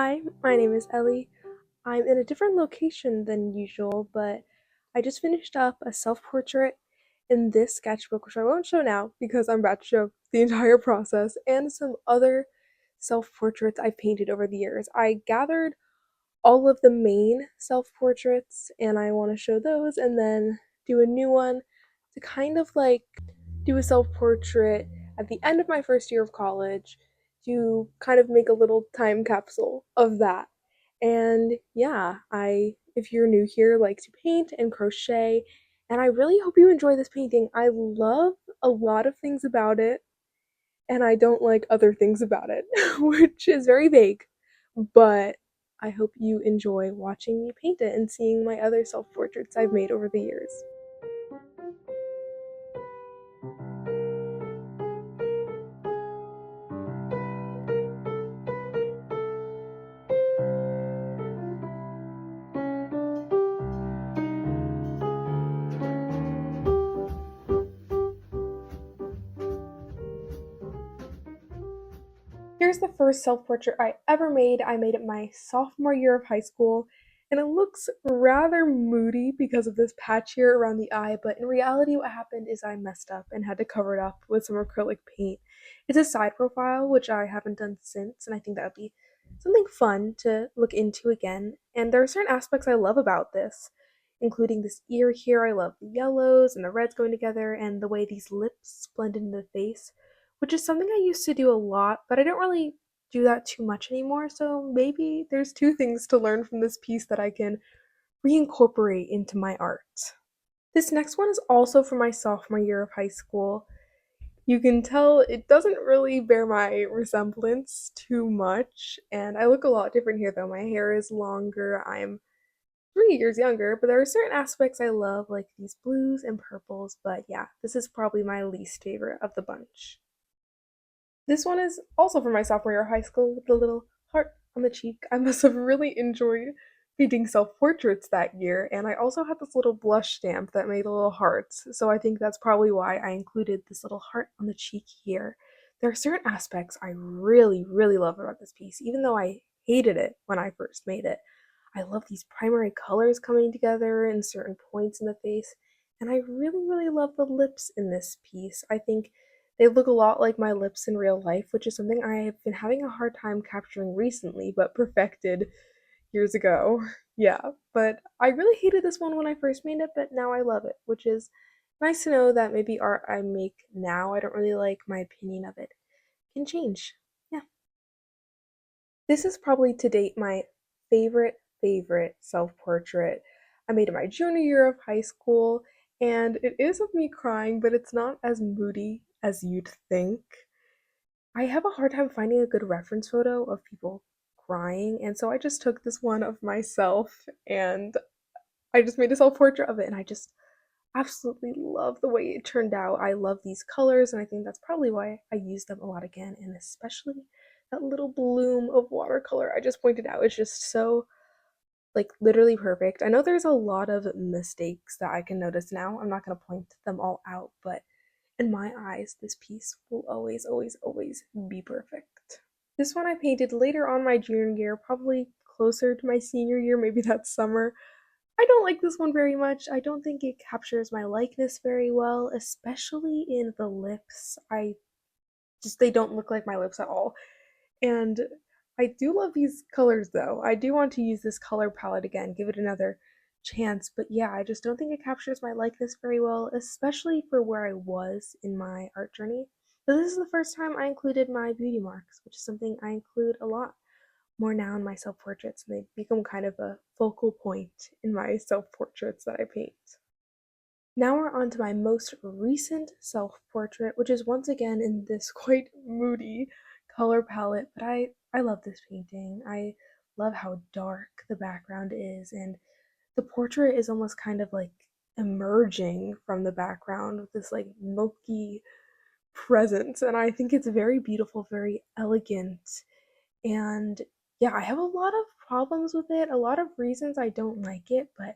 Hi, my name is Ellie. I'm in a different location than usual, but I just finished up a self-portrait in this sketchbook, which I won't show now because I'm about to show the entire process, and some other self-portraits I've painted over the years. I gathered all of the main self-portraits and I want to show those and then do a new one to kind of like do a self-portrait at the end of my first year of college to kind of make a little time capsule of that. And yeah, I if you're new here like to paint and crochet, and I really hope you enjoy this painting. I love a lot of things about it and I don't like other things about it, which is very vague, but I hope you enjoy watching me paint it and seeing my other self-portraits I've made over the years. Here's the first self-portrait I ever made. I made it my sophomore year of high school, and it looks rather moody because of this patch here around the eye, but in reality what happened is I messed up and had to cover it up with some acrylic paint. It's a side profile, which I haven't done since, and I think that would be something fun to look into again. And there are certain aspects I love about this, including this ear here. I love the yellows and the reds going together, and the way these lips blend into the face, which is something I used to do a lot, but I don't really do that too much anymore. So maybe there's two things to learn from this piece that I can reincorporate into my art. This next one is also from my sophomore year of high school. You can tell it doesn't really bear my resemblance too much, and I look a lot different here though. My hair is longer, I'm 3 years younger, but there are certain aspects I love, like these blues and purples, but yeah, this is probably my least favorite of the bunch. This one is also from my sophomore year of high school with the little heart on the cheek. I must have really enjoyed painting self-portraits that year, and I also had this little blush stamp that made little hearts, so I think that's probably why I included this little heart on the cheek here. There are certain aspects I really, really love about this piece, even though I hated it when I first made it. I love these primary colors coming together in certain points in the face, and I really, really love the lips in this piece. I think they look a lot like my lips in real life, which is something I have been having a hard time capturing recently, but perfected years ago. Yeah, but I really hated this one when I first made it, but now I love it, which is nice to know that maybe art I make now, I don't really like, my opinion of it can change. Yeah. This is probably to date my favorite self-portrait. I made it my junior year of high school, and it is of me crying, but it's not as moody as you'd think. I have a hard time finding a good reference photo of people crying, and so I just took this one of myself and I just made a self-portrait of it, and I just absolutely love the way it turned out. I love these colors, and I think that's probably why I use them a lot again, and especially that little bloom of watercolor I just pointed out is just so, like, literally perfect. I know there's a lot of mistakes that I can notice now. I'm not going to point them all out, but in my eyes, this piece will always, always, always be perfect. This one I painted later on my junior year, probably closer to my senior year, maybe that summer. I don't like this one very much. I don't think it captures my likeness very well, especially in the lips. They don't look like my lips at all. And I do love these colors though. I do want to use this color palette again, give it another chance, but yeah, I just don't think it captures my likeness very well, especially for where I was in my art journey. So this is the first time I included my beauty marks, which is something I include a lot more now in my self-portraits, and they become kind of a focal point in my self-portraits that I paint. Now we're on to my most recent self-portrait, which is once again in this quite moody color palette, but I love this painting. I love how dark the background is, and the portrait is almost kind of like emerging from the background with this like milky presence, and I think it's very beautiful, very elegant, and yeah, I have a lot of problems with it, a lot of reasons I don't like it, but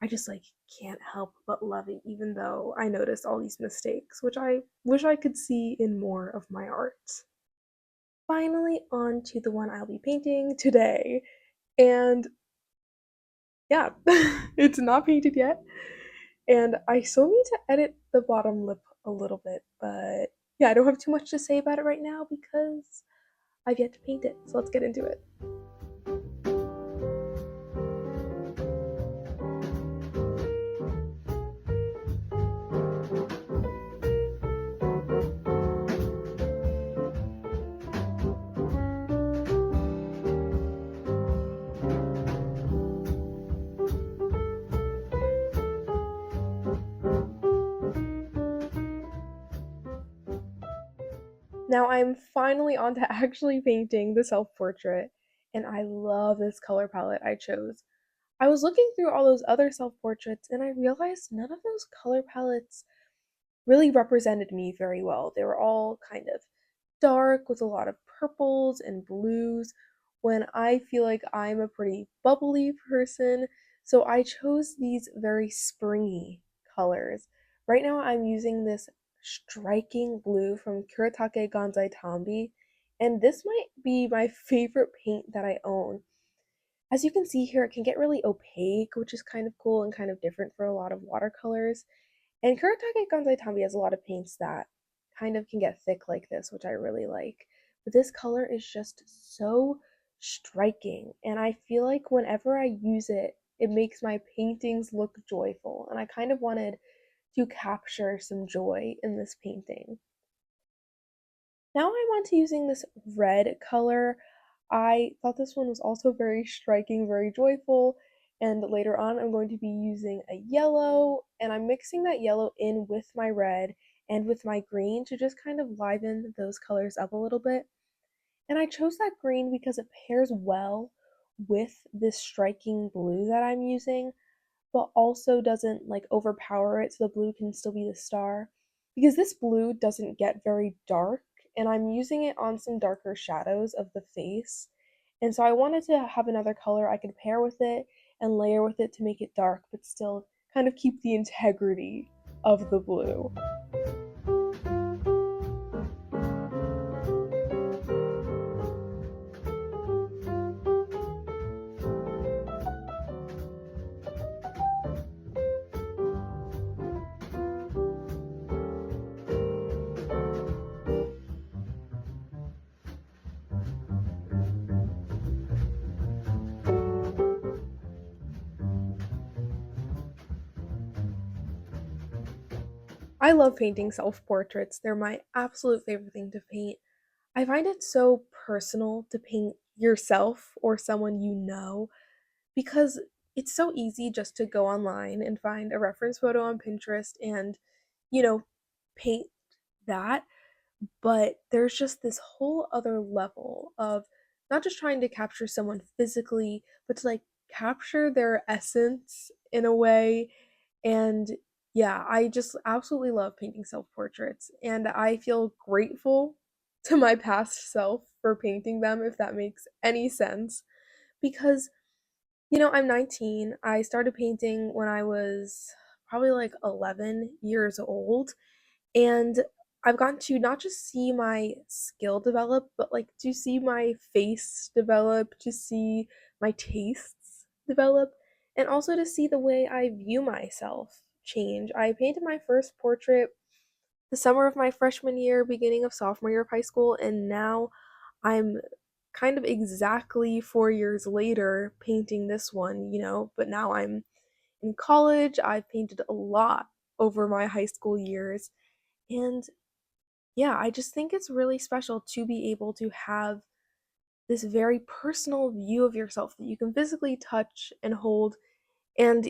I just like can't help but love it, even though I notice all these mistakes, which I wish I could see in more of my art. finally on to the one I'll be painting today. And yeah, it's not painted yet. And I still need to edit the bottom lip a little bit, but yeah, I don't have too much to say about it right now because I've yet to paint it. So let's get into it. Now I'm finally on to actually painting the self-portrait, and I love this color palette I chose. I was looking through all those other self-portraits and I realized none of those color palettes really represented me very well. They were all kind of dark with a lot of purples and blues when I feel like I'm a pretty bubbly person. So I chose these very springy colors. Right now I'm using this striking blue from Kuretake Gansai Tambi, and this might be my favorite paint that I own. As you can see here, it can get really opaque, which is kind of cool and kind of different for a lot of watercolors. And Kuretake Gansai Tambi has a lot of paints that kind of can get thick like this, which I really like. But this color is just so striking, and I feel like whenever I use it, it makes my paintings look joyful, and I kind of wanted to capture some joy in this painting. Now I'm on to using this red color. I thought this one was also very striking, very joyful, and later on I'm going to be using a yellow, and I'm mixing that yellow in with my red and with my green to just kind of liven those colors up a little bit. And I chose that green because it pairs well with this striking blue that I'm using, but also doesn't like overpower it so the blue can still be the star. Because this blue doesn't get very dark, and I'm using it on some darker shadows of the face. And so I wanted to have another color I could pair with it and layer with it to make it dark, but still kind of keep the integrity of the blue. I love painting self portraits. They're my absolute favorite thing to paint. I find it so personal to paint yourself or someone you know because it's so easy just to go online and find a reference photo on Pinterest and, you know, paint that. But there's just this whole other level of not just trying to capture someone physically, but to like capture their essence in a way. And yeah, I just absolutely love painting self portraits, and I feel grateful to my past self for painting them, if that makes any sense. Because, I'm 19. I started painting when I was probably like 11 years old, and I've gotten to not just see my skill develop, but like to see my face develop, to see my tastes develop, and also to see the way I view myself change. I painted my first portrait the summer of my freshman year, beginning of sophomore year of high school, and now I'm kind of exactly 4 years later painting this one, but now I'm in college. I've painted a lot over my high school years, and yeah, I just think it's really special to be able to have this very personal view of yourself that you can physically touch and hold. And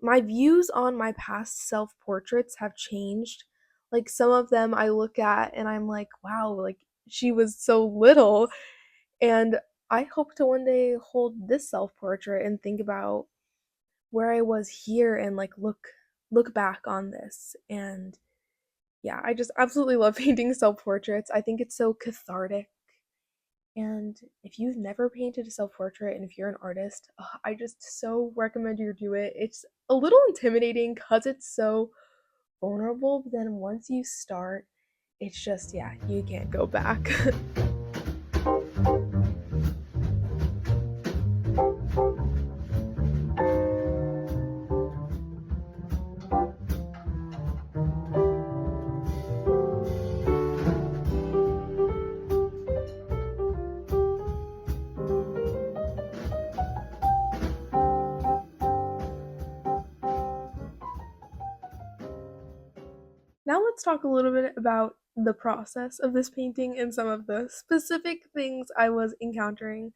my views on my past self portraits have changed. Like some of them I look at and I'm like, wow, like she was so little. And I hope to one day hold this self portrait and think about where I was here and like look back on this. And yeah, I just absolutely love painting self portraits. I think it's so cathartic. And if you've never painted a self portrait and if you're an artist, I just so recommend you do it. It's a little intimidating because it's so vulnerable, but then once you start, it's just, yeah, you can't go back. Now let's talk a little bit about the process of this painting and some of the specific things I was encountering.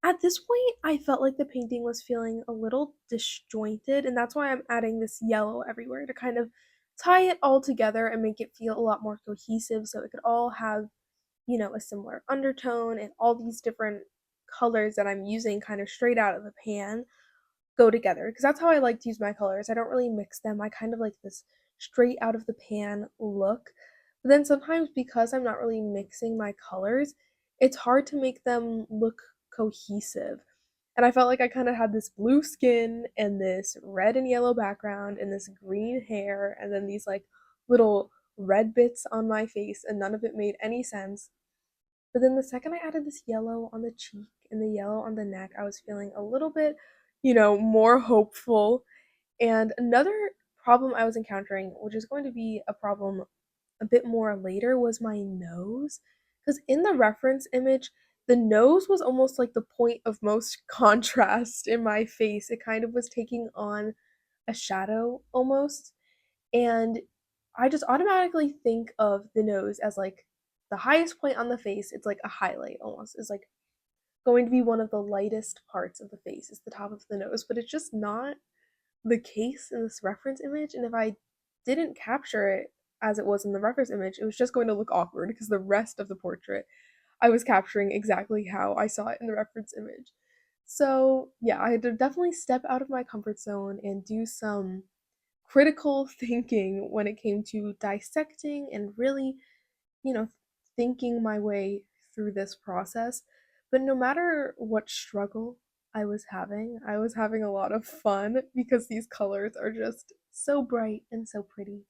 At this point, I felt like the painting was feeling a little disjointed, and that's why I'm adding this yellow everywhere to kind of tie it all together and make it feel a lot more cohesive so it could all have, a similar undertone and all these different colors that I'm using kind of straight out of the pan go together because that's how I like to use my colors. I don't really mix them. I kind of like this straight out of the pan look. But then sometimes because I'm not really mixing my colors, it's hard to make them look cohesive. And I felt like I kind of had this blue skin and this red and yellow background and this green hair and then these like little red bits on my face and none of it made any sense. But then the second I added this yellow on the cheek and the yellow on the neck, I was feeling a little bit, more hopeful. And another problem I was encountering, which is going to be a problem a bit more later, was my nose. Because in the reference image, the nose was almost like the point of most contrast in my face. It kind of was taking on a shadow almost. And I just automatically think of the nose as like the highest point on the face. It's like a highlight almost. It's like going to be one of the lightest parts of the face is the top of the nose, but it's just not the case in this reference image. And if I didn't capture it as it was in the reference image, it was just going to look awkward because the rest of the portrait I was capturing exactly how I saw it in the reference image. So, yeah, I had to definitely step out of my comfort zone and do some critical thinking when it came to dissecting and really, you know, thinking my way through this process. But no matter what struggle I was having a lot of fun because these colors are just so bright and so pretty.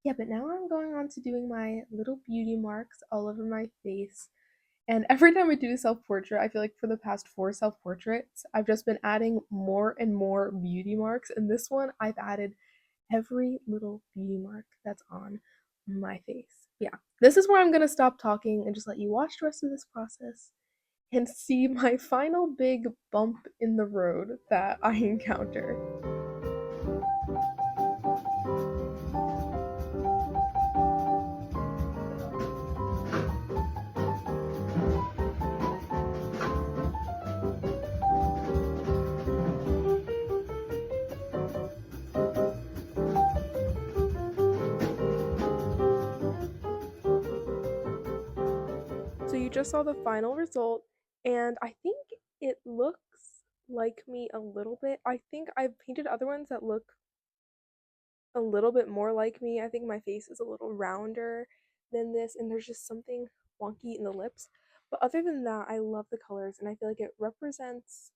Yeah, but now I'm going on to doing my little beauty marks all over my face. And every time I do a self portrait, I feel like for the past four self portraits, I've just been adding more and more beauty marks. And this one, I've added every little beauty mark that's on my face. Yeah, this is where I'm gonna stop talking and just let you watch the rest of this process and see my final big bump in the road that I encounter. So you just saw the final result, and I think it looks like me a little bit. I think I've painted other ones that look a little bit more like me. I think my face is a little rounder than this, and there's just something wonky in the lips. But other than that, I love the colors, and I feel like it represents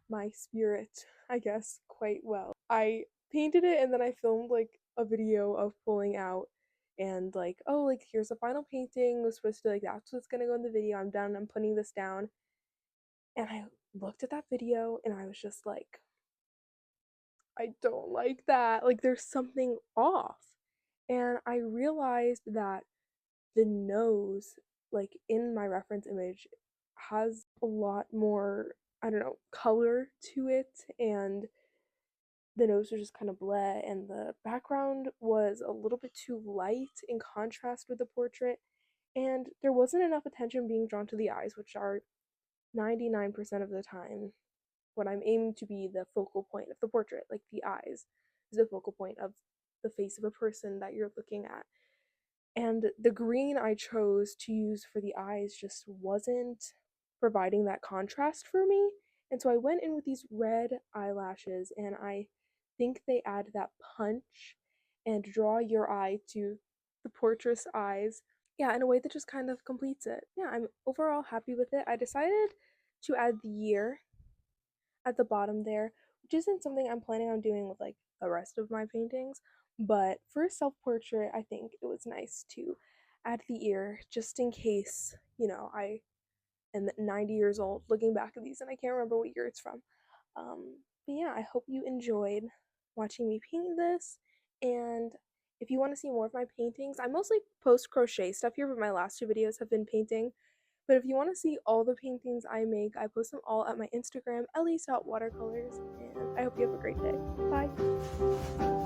my spirit, I guess, quite well. I painted it and then I filmed like a video of pulling out and like, oh, like here's the final painting. It was supposed to be like that's what's gonna go in the video. I'm done. I'm putting this down. And I looked at that video and I was just like, I don't like that. Like there's something off. And I realized that the nose, like in my reference image, has a lot more, I don't know, color to it. And the nose was just kind of bleh, and the background was a little bit too light in contrast with the portrait. And there wasn't enough attention being drawn to the eyes, which are 99% of the time what I'm aiming to be the focal point of the portrait. Like the eyes is the focal point of the face of a person that you're looking at. And the green I chose to use for the eyes just wasn't providing that contrast for me. And so I went in with these red eyelashes, and I think they add that punch and draw your eye to the portrait's eyes. Yeah, in a way that just kind of completes it. Yeah, I'm overall happy with it. I decided to add the year at the bottom there, which isn't something I'm planning on doing with like the rest of my paintings. But for a self portrait, I think it was nice to add the ear just in case, I am 90 years old looking back at these, and I can't remember what year it's from. But yeah, I hope you enjoyed watching me paint this. And if you want to see more of my paintings, I mostly post crochet stuff here, but my last two videos have been painting. But if you want to see all the paintings I make, I post them all at my Instagram, ellie.watercolors. And I hope you have a great day. Bye.